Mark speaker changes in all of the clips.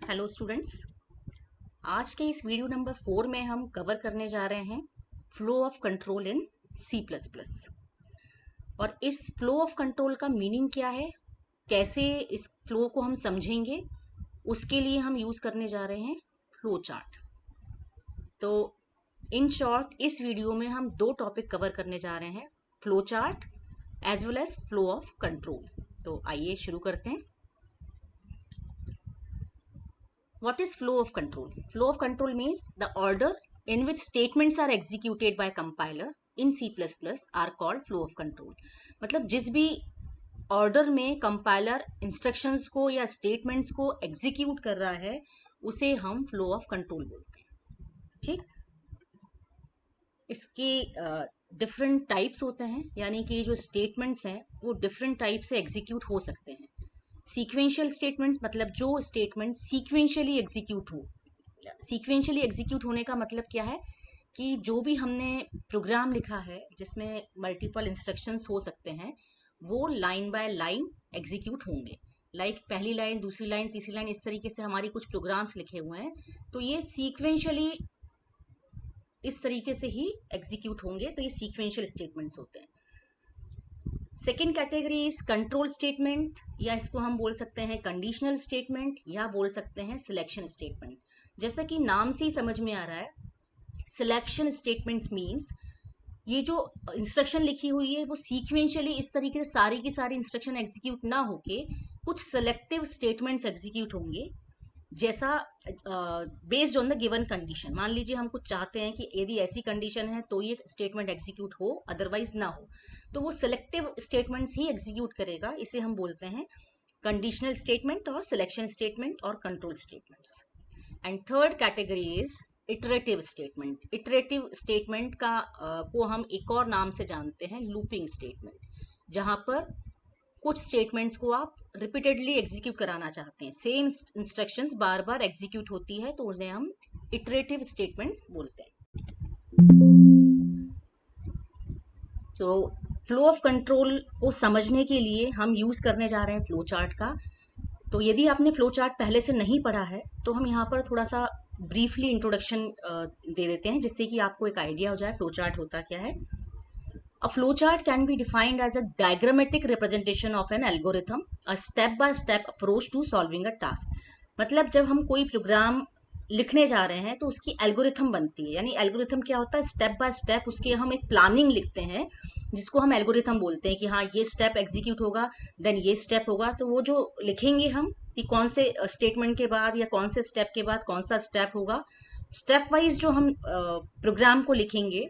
Speaker 1: Hello students, आज के इस वीडियो नंबर 4 में हम कवर करने जा रहे हैं flow of control in C++। और इस फ्लो ऑफ कंट्रोल का मीनिंग क्या है, कैसे इस फ्लो को हम समझेंगे, उसके लिए हम यूज़ करने जा रहे हैं फ्लो चार्ट। तो इन शॉर्ट इस वीडियो में हम दो टॉपिक कवर करने जा रहे हैं, flow chart as well as flow of control. तो आइए शुरू करते हैं। What is flow of control? Flow of control means the order in which statements are executed by compiler in C++ are called flow of control. मतलब जिस भी order में compiler instructions को या स्टेटमेंट्स को एग्जीक्यूट कर रहा है उसे हम फ्लो ऑफ कंट्रोल बोलते हैं। ठीक, इसके डिफरेंट टाइप्स होते हैं, यानी कि जो स्टेटमेंट्स हैं वो डिफरेंट टाइप से एग्जीक्यूट हो सकते हैं। सीक्वेंशियल स्टेटमेंट्स मतलब जो स्टेटमेंट सीक्वेंशियली एग्जीक्यूट हो। सीक्वेंशियली एग्जीक्यूट होने का मतलब क्या है कि जो भी हमने प्रोग्राम लिखा है जिसमें मल्टीपल इंस्ट्रक्शंस हो सकते हैं वो लाइन बाय लाइन एग्जीक्यूट होंगे। लाइक पहली लाइन, दूसरी लाइन, तीसरी लाइन, इस तरीके से हमारी कुछ प्रोग्राम्स लिखे हुए हैं, तो ये सीक्वेंशियली इस तरीके से ही एग्जीक्यूट होंगे। तो ये सीक्वेंशियल स्टेटमेंट्स होते हैं। Second category is control statement, या इसको हम बोल सकते हैं कंडीशनल स्टेटमेंट या बोल सकते हैं सिलेक्शन स्टेटमेंट। जैसा कि नाम से ही समझ में आ रहा है, सिलेक्शन स्टेटमेंट्स मीन्स ये जो इंस्ट्रक्शन लिखी हुई है वो सीक्वेंशियली इस तरीके से सारी की सारी इंस्ट्रक्शन एग्जीक्यूट ना होके कुछ सेलेक्टिव स्टेटमेंट्स एग्जीक्यूट होंगे, जैसा based on the given condition. मान लीजिए हम कुछ चाहते हैं कि यदि ऐसी कंडीशन है तो ये स्टेटमेंट एग्जीक्यूट हो, अदरवाइज ना हो, तो वो सिलेक्टिव स्टेटमेंट्स ही एग्जीक्यूट करेगा। इसे हम बोलते हैं कंडीशनल स्टेटमेंट और सिलेक्शन स्टेटमेंट और control statements. And third category is iterative statement. Iterative statement का को हम एक और नाम से जानते हैं लूपिंग स्टेटमेंट, जहां पर कुछ स्टेटमेंट्स को आप रिपीटेडली एग्जीक्यूट कराना चाहते हैं, सेम इंस्ट्रक्शंस बार बार एग्जीक्यूट होती है, तो उन्हें हम इटरेटिव स्टेटमेंट्स बोलते हैं। तो फ्लो ऑफ कंट्रोल को समझने के लिए हम यूज करने जा रहे हैं फ्लो चार्ट का। तो यदि आपने फ्लो चार्ट पहले से नहीं पढ़ा है तो हम यहाँ पर थोड़ा सा ब्रीफली इंट्रोडक्शन दे देते हैं, जिससे कि आपको एक आइडिया हो जाए फ्लो चार्ट होता क्या है। A flowchart can be defined as a diagrammatic representation of an algorithm, a step-by-step approach to solving a task. मतलब जब हम कोई प्रोग्राम लिखने जा रहे हैं तो उसकी एल्गोरिथम बनती है। यानी एल्गोरिथम क्या होता है, स्टेप बाय स्टेप उसके हम एक प्लानिंग लिखते हैं जिसको हम एल्गोरिथम बोलते हैं कि हाँ ये स्टेप एग्जीक्यूट होगा, देन ये स्टेप होगा। तो वो जो लिखेंगे हम कि कौन से स्टेटमेंट के बाद या कौन से स्टेप के बाद कौन सा स्टेप होगा, स्टेप वाइज जो हम प्रोग्राम को लिखेंगे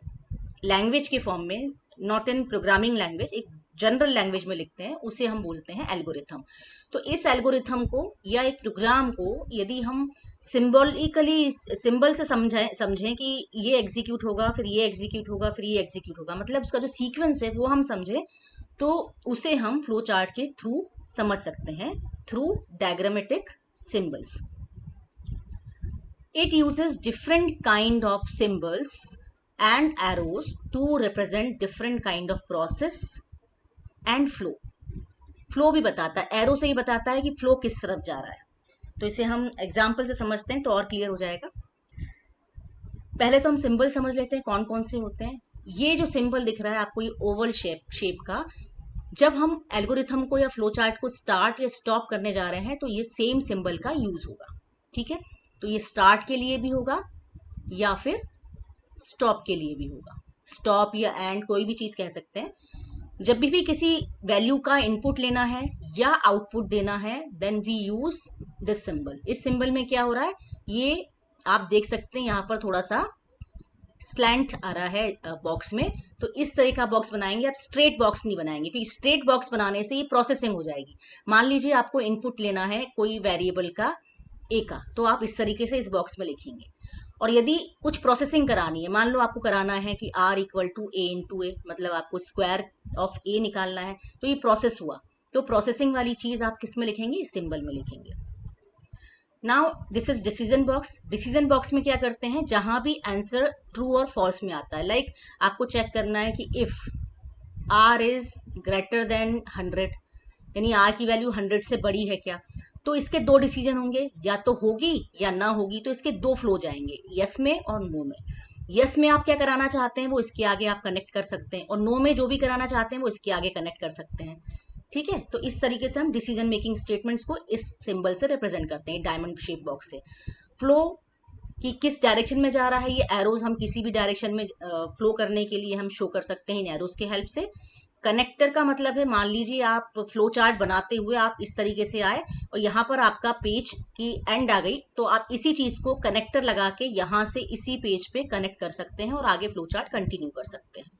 Speaker 1: लैंग्वेज के फॉर्म में, नॉट इन प्रोग्रामिंग लैंग्वेज, एक जनरल लैंग्वेज में लिखते हैं, उसे हम बोलते हैं एल्गोरिथम। तो इस एल्गोरिथम को या एक प्रोग्राम को यदि हम सिंबॉलिकली सिंबल से समझें कि ये एग्जीक्यूट होगा, फिर ये एग्जीक्यूट होगा, फिर ये एग्जीक्यूट होगा, मतलब उसका जो सीक्वेंस है वो हम समझें, तो उसे हम फ्लो चार्ट के थ्रू समझ सकते हैं, through diagrammatic symbols. It uses different kind of symbols and arrows to represent different kind of process and flow. Flow भी बताता है, एरो से ही बताता है कि फ्लो किस तरफ जा रहा है। तो इसे हम एग्जाम्पल से समझते हैं तो और क्लियर हो जाएगा। पहले तो हम सिंबल समझ लेते हैं कौन कौन से होते हैं। ये जो सिंबल दिख रहा है आपको, ये ओवल शेप का, जब हम एल्गोरिथम को या फ्लो चार्ट को स्टार्ट या स्टॉप करने जा रहे हैं तो ये सेम सिंबल का यूज होगा। ठीक है, तो ये स्टार्ट के लिए भी होगा या फिर स्टॉप के लिए भी होगा। स्टॉप या एंड कोई भी चीज कह सकते हैं। जब भी किसी वैल्यू का इनपुट लेना है या आउटपुट देना है, then we use this symbol. इस सिंबल में क्या हो रहा है, ये आप देख सकते हैं यहाँ पर थोड़ा सा स्लैंट आ रहा है बॉक्स में, तो इस तरह का बॉक्स बनाएंगे। आप स्ट्रेट बॉक्स नहीं बनाएंगे, क्योंकि स्ट्रेट बॉक्स बनाने से ये प्रोसेसिंग हो जाएगी। मान लीजिए आपको इनपुट लेना है कोई वेरिएबल का ए का, तो आप इस तरीके से इस बॉक्स में लिखेंगे। और यदि कुछ प्रोसेसिंग करानी है, मान लो आपको कराना है कि R equal to A into A, मतलब आपको स्क्वायर ऑफ ए निकालना है, तो ये प्रोसेस हुआ, तो प्रोसेसिंग वाली चीज आप किस में लिखेंगे, इस सिंबल में लिखेंगे। Now this is decision box. Decision box में क्या करते हैं, जहां भी आंसर ट्रू और फॉल्स में आता है, लाइक आपको चेक करना है कि if R is greater than 100, यानी आर की वैल्यू 100 से बड़ी है क्या, तो इसके दो डिसीजन होंगे, या तो होगी या ना होगी। तो इसके दो फ्लो जाएंगे, यस में और नो में। यस में आप क्या कराना चाहते हैं वो इसके आगे आप कनेक्ट कर सकते हैं, और नो में जो भी कराना चाहते हैं वो इसके आगे कनेक्ट कर सकते हैं। ठीक है, तो इस तरीके से हम डिसीजन मेकिंग स्टेटमेंट्स को इस सिंबल से रिप्रेजेंट करते हैं, डायमंड शेप बॉक्स से। फ्लो कि किस डायरेक्शन में जा रहा है, ये एरोज हम किसी भी डायरेक्शन में फ्लो करने के लिए हम शो कर सकते हैं इन एरोज के हेल्प से। कनेक्टर का मतलब है, मान लीजिए आप फ्लो चार्ट बनाते हुए आप इस तरीके से आए और यहाँ पर आपका पेज की एंड आ गई, तो आप इसी चीज को कनेक्टर लगा के यहाँ से इसी पेज पे कनेक्ट कर सकते हैं और आगे फ्लो चार्ट कंटिन्यू कर सकते हैं।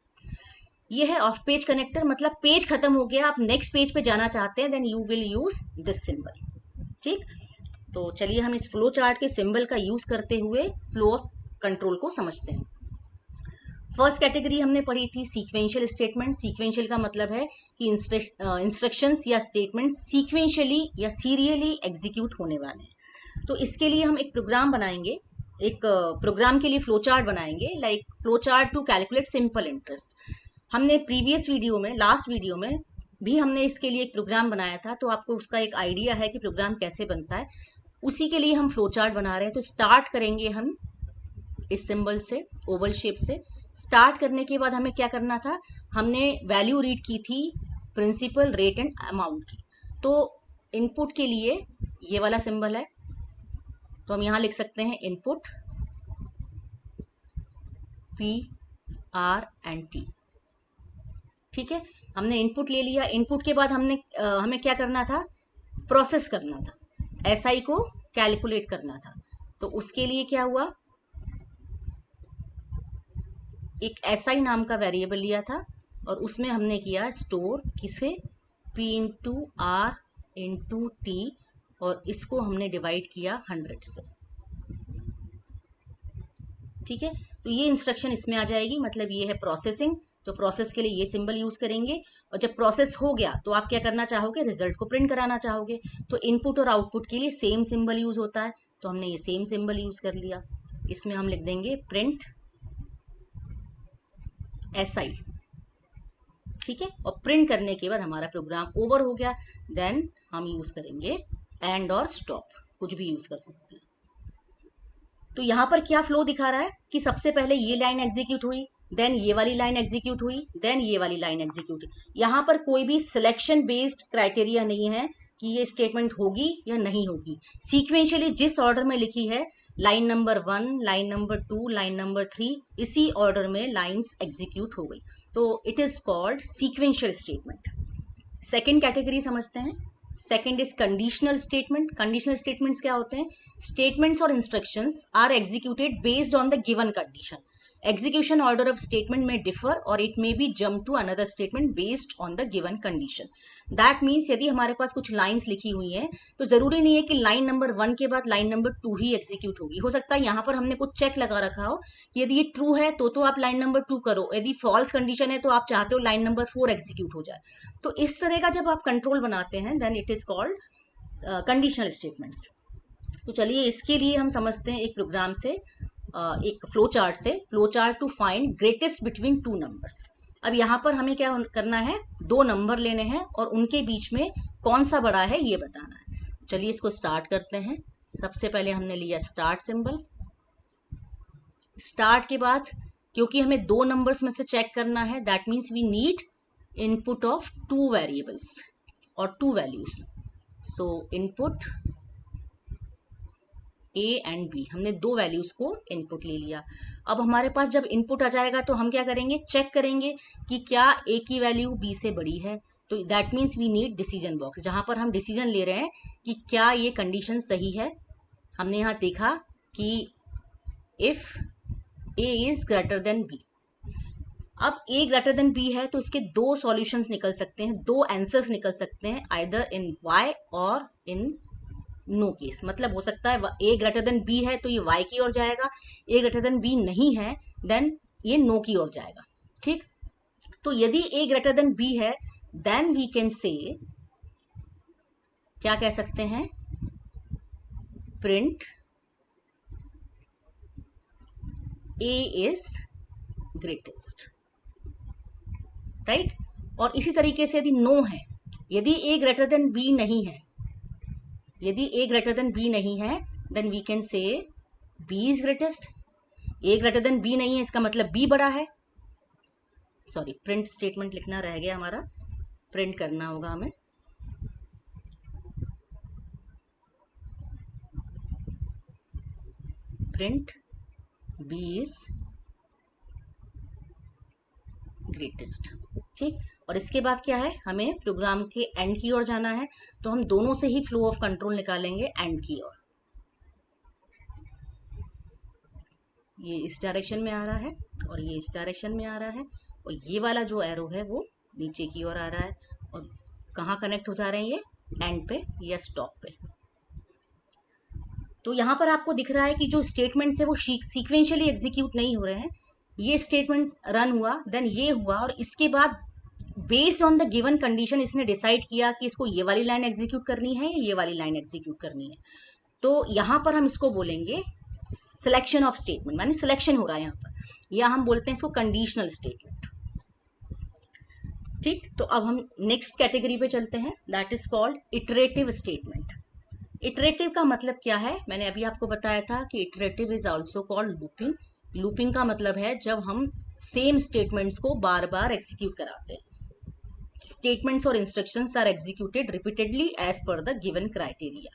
Speaker 1: ये है ऑफ पेज कनेक्टर, मतलब पेज खत्म हो गया, आप नेक्स्ट पेज पे जाना चाहते हैं, then you will use this symbol. ठीक, तो चलिए हम इस फ्लो चार्ट के सिंबल का यूज करते हुए फ्लो ऑफ कंट्रोल को समझते हैं। फर्स्ट कैटेगरी हमने पढ़ी थी सीक्वेंशियल स्टेटमेंट। सीक्वेंशियल का मतलब है कि इंस्ट्रक्शंस या स्टेटमेंट सीक्वेंशियली या सीरियली एग्जीक्यूट होने वाले हैं। तो इसके लिए हम एक प्रोग्राम बनाएंगे, एक प्रोग्राम के लिए फ्लो चार्ट बनाएंगे, like flow chart to calculate simple interest. हमने प्रीवियस वीडियो में, लास्ट वीडियो में भी हमने इसके लिए एक प्रोग्राम बनाया था, तो आपको उसका एक आइडिया है कि प्रोग्राम कैसे बनता है। उसी के लिए हम फ्लो चार्ट बना रहे हैं। तो स्टार्ट करेंगे हम इस सिंबल से, ओवल शेप से। स्टार्ट करने के बाद हमें क्या करना था, हमने वैल्यू रीड की थी प्रिंसिपल, रेट एंड अमाउंट की। तो इनपुट के लिए ये वाला सिंबल है, तो हम यहां लिख सकते हैं इनपुट PRNT। ठीक है, हमने इनपुट ले लिया। इनपुट के बाद हमें क्या करना था, प्रोसेस करना था, SI को कैलकुलेट करना था। तो उसके लिए क्या हुआ, एक SI नाम का वेरिएबल लिया था और उसमें हमने किया स्टोर किसे, P/R/T, और इसको हमने डिवाइड किया 100 से। ठीक है, तो ये इंस्ट्रक्शन इसमें आ जाएगी, मतलब ये है प्रोसेसिंग। तो प्रोसेस के लिए ये सिंबल यूज करेंगे, और जब प्रोसेस हो गया तो आप क्या करना चाहोगे, रिजल्ट को प्रिंट कराना चाहोगे। तो इनपुट और आउटपुट के लिए सेम सिंबल यूज होता है, तो हमने ये सेम सिंबल यूज कर लिया। इसमें हम लिख देंगे प्रिंट SI। ठीक है, और प्रिंट करने के बाद हमारा प्रोग्राम ओवर हो गया। देन हम यूज करेंगे एंड और स्टॉप, कुछ भी यूज कर सकते हैं। तो यहाँ पर क्या फ्लो दिखा रहा है कि सबसे पहले ये लाइन एग्जीक्यूट हुई, देन ये वाली लाइन एग्जीक्यूट हुई, देन ये वाली लाइन एग्जीक्यूट हुई। यहाँ पर कोई भी सिलेक्शन बेस्ड क्राइटेरिया नहीं है कि ये स्टेटमेंट होगी या नहीं होगी। सीक्वेंशियली जिस ऑर्डर में लिखी है, line number 1, line number 2, line number 3, इसी ऑर्डर में लाइन्स एग्जीक्यूट हो गई। तो it is called sequential statement. Second category समझते हैं। Second is conditional statement. Conditional statements क्या होते हैं, स्टेटमेंट्स और instructions are executed based on the given condition. Execution order of statement में डिफर और it may be jump to another statement based on the given condition. That means यदि हमारे पास कुछ lines लिखी हुई हैं, तो जरूरी नहीं है कि लाइन नंबर 1 के बाद लाइन नंबर 2 ही एग्जीक्यूट होगी। हो सकता है यहाँ पर हमने कुछ चेक लगा रखा हो कि यदि ये ट्रू है तो आप लाइन नंबर 2 करो, यदि फॉल्स कंडीशन है तो आप चाहते हो लाइन नंबर 4 एग्जीक्यूट हो जाए। तो इस तरह का जब आप कंट्रोल बनाते हैं, then it is called conditional statements. तो चलिए इसके लिए हम समझते हैं एक प्रोग्राम से, एक फ्लो चार्ट से, flow chart to find greatest between two numbers. अब यहाँ पर हमें क्या करना है, दो नंबर लेने हैं और उनके बीच में कौन सा बड़ा है ये बताना है। चलिए इसको स्टार्ट करते हैं। सबसे पहले हमने लिया स्टार्ट सिंबल। स्टार्ट के बाद क्योंकि हमें दो नंबर्स में से चेक करना है, that means we need input of two variables और two values. So input A and B, हमने दो वैल्यूज को इनपुट ले लिया। अब हमारे पास जब इनपुट आ जाएगा तो हम क्या करेंगे, चेक करेंगे कि क्या A की वैल्यू B से बड़ी है। तो that means we need decision box, जहां पर हम डिसीजन ले रहे हैं कि क्या ये कंडीशन सही है। हमने यहाँ देखा कि if A is greater than B। अब A ग्रेटर देन B है तो इसके दो सॉल्यूशंस निकल सकते हैं, दो आंसर्स निकल सकते हैं, आइदर इन Y और इन नो केस। मतलब हो सकता है A ग्रेटर देन B है तो ये Y की ओर जाएगा, A ग्रेटर देन B नहीं है देन ये नो की ओर जाएगा। ठीक, तो यदि A ग्रेटर देन B है देन वी कैन से, क्या कह सकते हैं, print A is greatest, right. और इसी तरीके से यदि नो है, यदि A ग्रेटर देन B नहीं है यदि a ग्रेटर देन b नहीं है then we can say b is greatest. a greater than b नहीं है इसका मतलब b बड़ा है। सॉरी, प्रिंट स्टेटमेंट लिखना रह गया हमारा, प्रिंट करना होगा हमें। Print b is greatest. ठीक, और इसके बाद क्या है, हमें प्रोग्राम के एंड की ओर जाना है, तो हम दोनों से ही फ्लो ऑफ कंट्रोल निकालेंगे एंड की ओर। ये इस डायरेक्शन में आ रहा है और ये इस डायरेक्शन में आ रहा है, और ये वाला जो एरो है वो नीचे की ओर आ रहा है। और कहाँ कनेक्ट हो जा रहे हैं ये, एंड पे या स्टॉप पे। तो यहाँ पर आपको दिख रहा है कि जो स्टेटमेंट्स है वो सीक्वेंशियली एग्जीक्यूट नहीं हो रहे हैं। ये स्टेटमेंट रन हुआ, देन ये हुआ, और इसके बाद based on the given condition इसने डिसाइड किया कि इसको ये वाली लाइन एग्जीक्यूट करनी है या ये वाली लाइन एग्जीक्यूट करनी है। तो यहाँ पर हम इसको बोलेंगे सिलेक्शन ऑफ स्टेटमेंट, माने सिलेक्शन हो रहा है यहाँ पर, या हम बोलते हैं इसको कंडीशनल स्टेटमेंट। ठीक, तो अब हम नेक्स्ट कैटेगरी पे चलते हैं, that is called iterative statement. Iterative का मतलब क्या है, मैंने अभी आपको बताया था कि iterative is also called looping. Looping का मतलब है जब हम सेम स्टेटमेंट्स को बार बार एग्जीक्यूट कराते हैं। स्टेटमेंट्स और instructions are executed repeatedly as per the given criteria.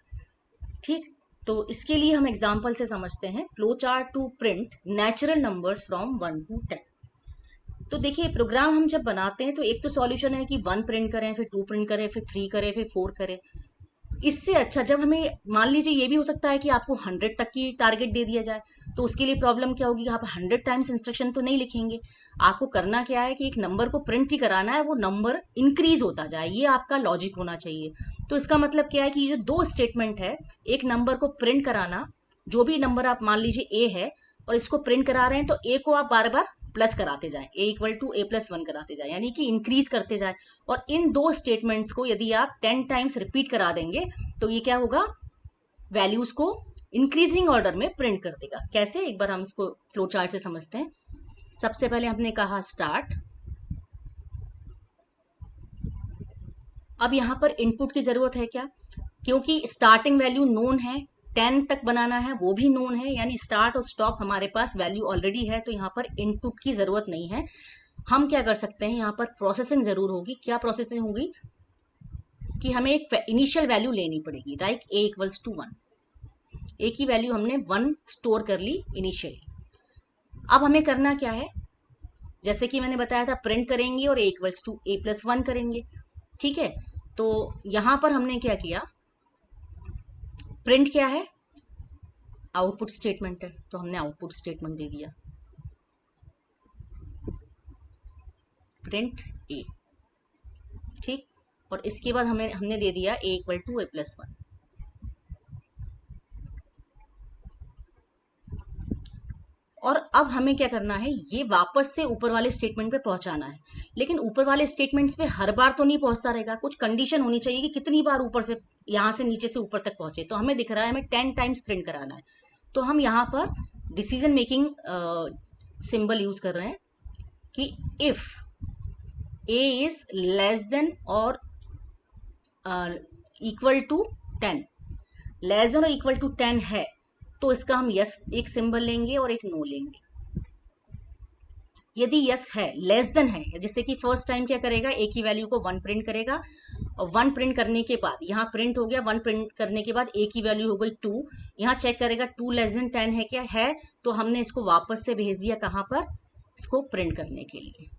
Speaker 1: ठीक, तो इसके लिए हम एग्जाम्पल से समझते हैं। Flow chart to print natural numbers from 1 to 10। तो देखिए, प्रोग्राम हम जब बनाते हैं तो एक तो सॉल्यूशन है कि 1 प्रिंट करें, फिर 2 प्रिंट करें, फिर 3 करें, फिर 4 करें। इससे अच्छा जब हमें, मान लीजिए ये भी हो सकता है कि आपको 100 तक की टारगेट दे दिया जाए, तो उसके लिए प्रॉब्लम क्या होगी, आप 100 टाइम्स इंस्ट्रक्शन तो नहीं लिखेंगे। आपको करना क्या है कि एक नंबर को प्रिंट ही कराना है, वो नंबर इंक्रीज होता जाए, ये आपका लॉजिक होना चाहिए। तो इसका मतलब क्या है कि जो दो स्टेटमेंट है, एक नंबर को प्रिंट कराना, जो भी नंबर आप मान लीजिए ए है और इसको प्रिंट करा रहे हैं, तो ए को आप बार बार प्लस कराते जाएं, ए इक्वल टू ए प्लस 1 कराते जाएं, यानी कि इंक्रीज करते जाएं। और इन दो स्टेटमेंट्स को यदि आप 10 टाइम्स रिपीट करा देंगे तो ये क्या होगा, वैल्यूज को इंक्रीजिंग ऑर्डर में प्रिंट कर देगा। कैसे, एक बार हम इसको फ्लो चार्ट से समझते हैं। सबसे पहले हमने कहा स्टार्ट। अब यहां पर इनपुट की जरूरत है क्या, क्योंकि स्टार्टिंग वैल्यू नोन है, 10 तक बनाना है वो भी नोन है, यानी स्टार्ट और स्टॉप हमारे पास वैल्यू ऑलरेडी है, तो यहाँ पर इनपुट की जरूरत नहीं है। हम क्या कर सकते हैं, यहाँ पर प्रोसेसिंग जरूर होगी। क्या प्रोसेसिंग होगी कि हमें एक इनिशियल वैल्यू लेनी पड़ेगी, लाइक ए इक्वल्स टू 1। ए की वैल्यू हमने 1 स्टोर कर ली इनिशियली। अब हमें करना क्या है, जैसे कि मैंने बताया था, प्रिंट करेंगे और ए इक्वल्स टू ए प्लस 1 करेंगे। ठीक है, तो यहां पर हमने क्या किया, प्रिंट क्या है, आउटपुट स्टेटमेंट है, तो हमने आउटपुट स्टेटमेंट दे दिया, प्रिंट ए। ठीक, और इसके बाद हमने दे दिया ए इक्वल टू ए प्लस 1। और अब हमें क्या करना है, ये वापस से ऊपर वाले स्टेटमेंट पे पहुंचाना है। लेकिन ऊपर वाले स्टेटमेंट्स पे हर बार तो नहीं पहुंचता रहेगा, कुछ कंडीशन होनी चाहिए कि कितनी बार ऊपर से, यहां से नीचे से ऊपर तक पहुंचे। तो हमें दिख रहा है हमें 10 टाइम्स प्रिंट कराना है, तो हम यहाँ पर डिसीजन मेकिंग सिंबल यूज कर रहे हैं कि if A is less then और इक्वल टू 10, लेस देन और इक्वल टू 10 है तो इसका हम यस एक सिंबल लेंगे और एक नो लेंगे। यदि यस है, लेस देन है, जैसे कि फर्स्ट टाइम क्या करेगा, ए की वैल्यू को 1 प्रिंट करेगा, और 1 प्रिंट करने के बाद यहाँ प्रिंट हो गया, 1 प्रिंट करने के बाद ए की वैल्यू हो गई 2, यहाँ चेक करेगा 2 लेस देन 10 है क्या, है, तो हमने इसको वापस से भेज दिया कहाँ पर, इसको प्रिंट करने के लिए।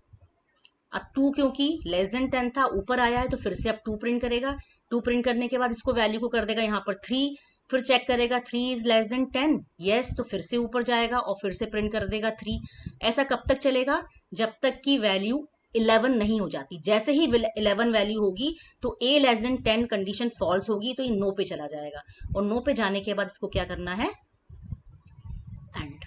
Speaker 1: अब 2 क्योंकि लेस देन 10 था, ऊपर आया है, तो फिर से अब 2 प्रिंट करेगा। 2 प्रिंट करने के बाद इसको वैल्यू को कर देगा यहाँ पर 3, फिर चेक करेगा 3 इज लेस देन 10, यस, तो फिर से ऊपर जाएगा और फिर से प्रिंट कर देगा 3। ऐसा कब तक चलेगा, जब तक कि वैल्यू 11 नहीं हो जाती। जैसे ही 11 वैल्यू होगी तो ए लेस देन 10 कंडीशन फॉल्स होगी, तो ये नो पे चला जाएगा, और नो पे जाने के बाद इसको क्या करना है, एंड।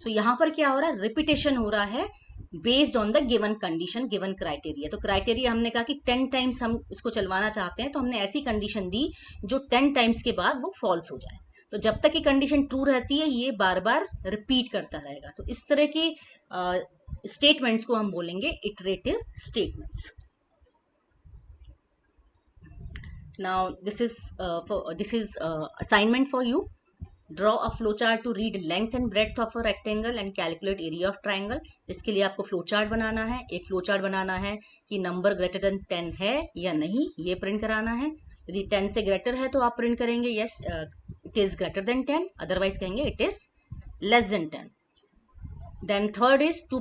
Speaker 1: तो यहाँ पर क्या हो रहा है, रिपीटेशन हो रहा है based on the given condition, given criteria. तो क्राइटेरिया हमने कहा कि 10 टाइम्स हम इसको चलवाना चाहते हैं, तो हमने ऐसी कंडीशन दी जो 10 टाइम्स के बाद वो फॉल्स हो जाए। तो जब तक ये कंडीशन ट्रू रहती है ये बार बार रिपीट करता रहेगा। तो इस तरह के स्टेटमेंट्स को हम बोलेंगे iterative statements. Now this is assignment for you. Draw a flowchart to read length and breadth of a rectangle and calculate area of triangle. इसके लिए आपको flowchart बनाना है. एक flowchart बनाना है कि नंबर ग्रेटर देन 10 है या नहीं, ये प्रिंट कराना है. यदि 10 से ग्रेटर है तो आप प्रिंट करेंगे yes it is greater than 10, otherwise कहेंगे it is less than 10. Then third is to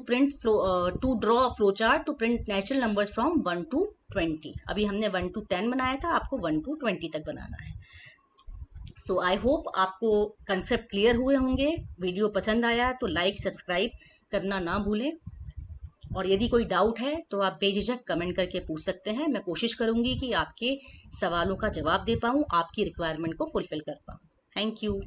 Speaker 1: draw a flowchart to print natural numbers from 1 to 20. अभी हमने 1 to 10 बनाया था, आपको 1 to 20 तक बनाना है. सो आई होप आपको कंसेप्ट क्लियर हुए होंगे. वीडियो पसंद आया तो लाइक सब्सक्राइब करना ना भूलें. और यदि कोई डाउट है तो आप बेझिझक कमेंट करके पूछ सकते हैं. मैं कोशिश करूंगी कि आपके सवालों का जवाब दे पाऊँ, आपकी रिक्वायरमेंट को फुलफिल कर पाऊँ. Thank you.